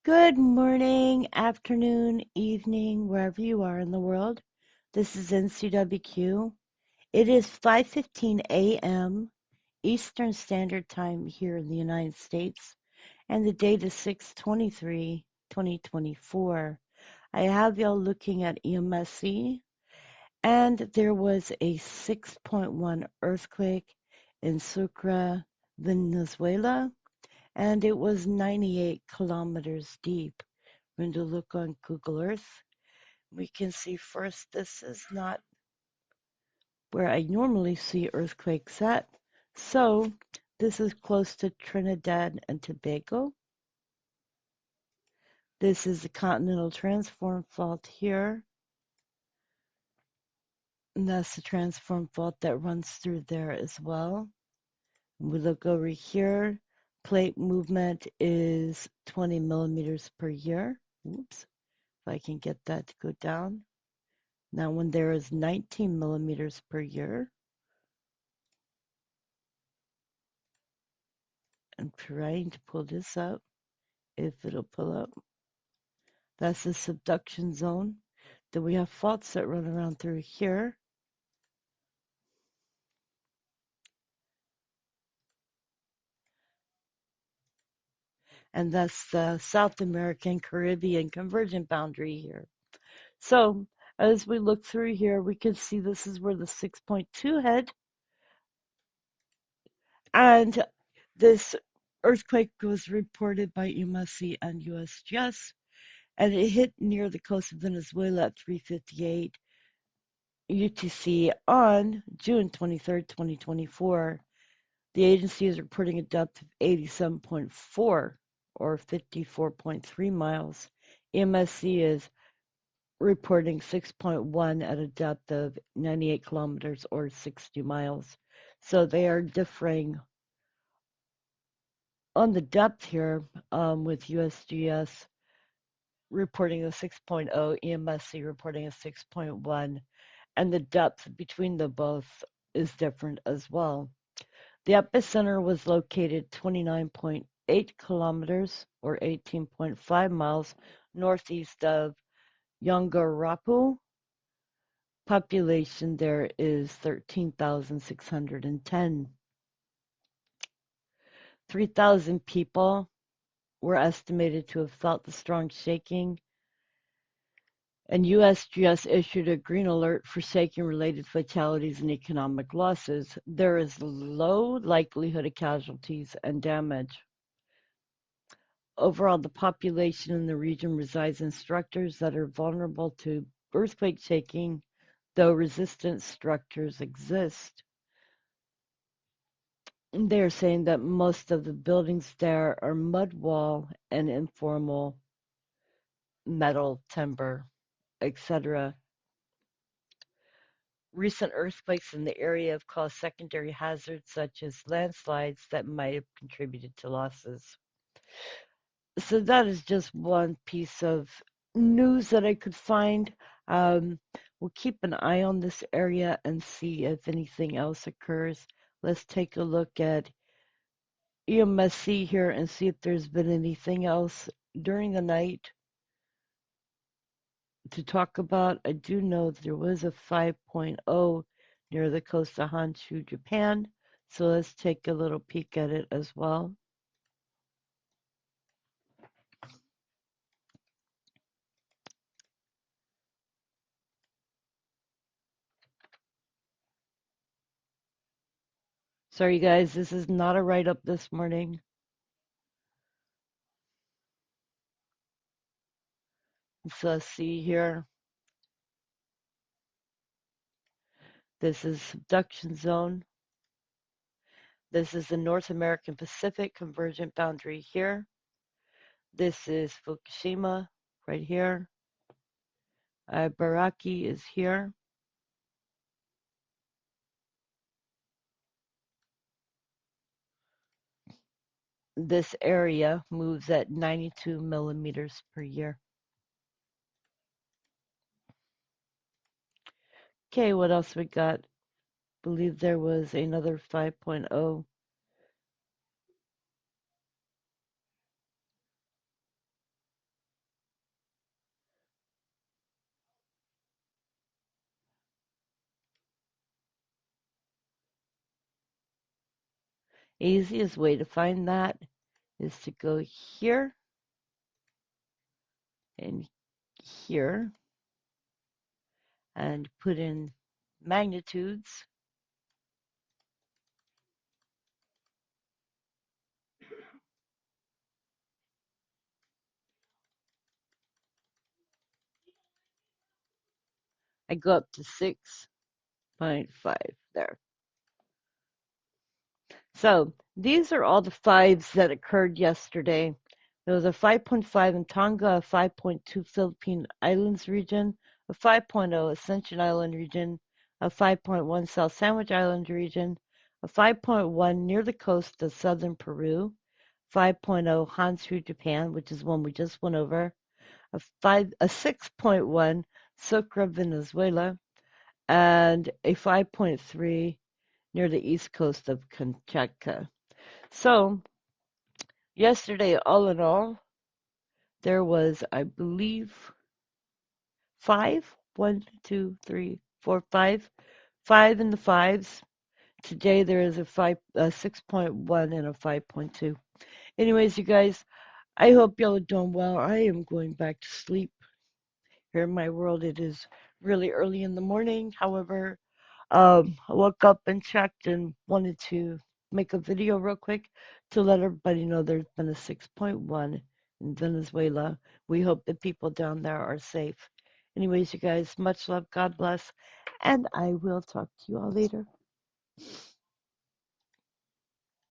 Good morning, afternoon, evening, wherever you are in the world. This is NCWQ. It is 5:15 a.m. Eastern Standard Time here in the United States, and the date is 6/23/2024. I have y'all looking at EMSC, and there was a 6.1 earthquake in Sucre, Venezuela, and it was 98 kilometers deep. When to look on Google Earth, we can see first this is not where I normally see earthquakes at. So this is close to Trinidad and Tobago. This is the continental transform fault here. And that's the transform fault that runs through there as well. When we look over here, plate movement is 20 millimeters per year. Oops, if I can get that to go down. Now when there is 19 millimeters per year, I'm trying to pull this up, if it'll pull up. That's the subduction zone. Then we have faults that run around through here. And that's the South American Caribbean convergent boundary here. So as we look through here, we can see this is where the 6.2 head. And this earthquake was reported by UMSC and USGS, and it hit near the coast of Venezuela at 3:58 UTC on June 23rd, 2024. The agency is reporting a depth of 87.4 or 54.3 miles. MSC is reporting 6.1 at a depth of 98 kilometers or 60 miles. So they are differing on the depth here, with USGS reporting a 6.0, EMSC reporting a 6.1, and the depth between the both is different as well. The epicenter was located 29.8 kilometers or 18.5 miles northeast of Yongarapu. Population there is 13,610. 3,000 people were estimated to have felt the strong shaking, and USGS issued a green alert for shaking-related fatalities and economic losses. There is low likelihood of casualties and damage. Overall, the population in the region resides in structures that are vulnerable to earthquake shaking, though resistant structures exist. They're saying that most of the buildings there are mud wall and informal metal, timber, etc. Recent earthquakes in the area have caused secondary hazards such as landslides that might have contributed to losses. So that is just one piece of news that I could find. We'll keep an eye on this area and see if anything else occurs. Let's take a look at EMSC here and see if there's been anything else during the night to talk about. I do know there was a 5.0 near the coast of Honshu, Japan. So let's take a little peek at it as well. Sorry, guys, this is not a write-up this morning. So let's see here. This is subduction zone. This is the North American Pacific convergent boundary here. This is Fukushima right here. Ibaraki is here. This area moves at 92 millimeters per year. Okay, what else we got? Believe there was another 5.0. Easiest way to find that is to go here and here and put in magnitudes. I go up to 6.5 there. So these are all the fives that occurred yesterday. There was a 5.5 in Tonga, a 5.2 Philippine Islands region, a 5.0 Ascension Island region, a 5.1 South Sandwich Island region, a 5.1 near the coast of southern Peru, 5.0 Honshu, Japan, which is one we just went over, a 6.1 Sucre, Venezuela, and a 5.3 near the east coast of Kamchatka. So yesterday, all in all, there was, I believe, five. 5 in the fives. Today there is a 6.1 and a 5.2. Anyways, you guys, I hope y'all are doing well. I am going back to sleep. Here in my world, it is really early in the morning. However, I woke up and checked and wanted to make a video real quick to let everybody know there's been a 6.1 in Venezuela. We hope the people down there are safe. Anyways, you guys, much love, God bless, and I will talk to you all later.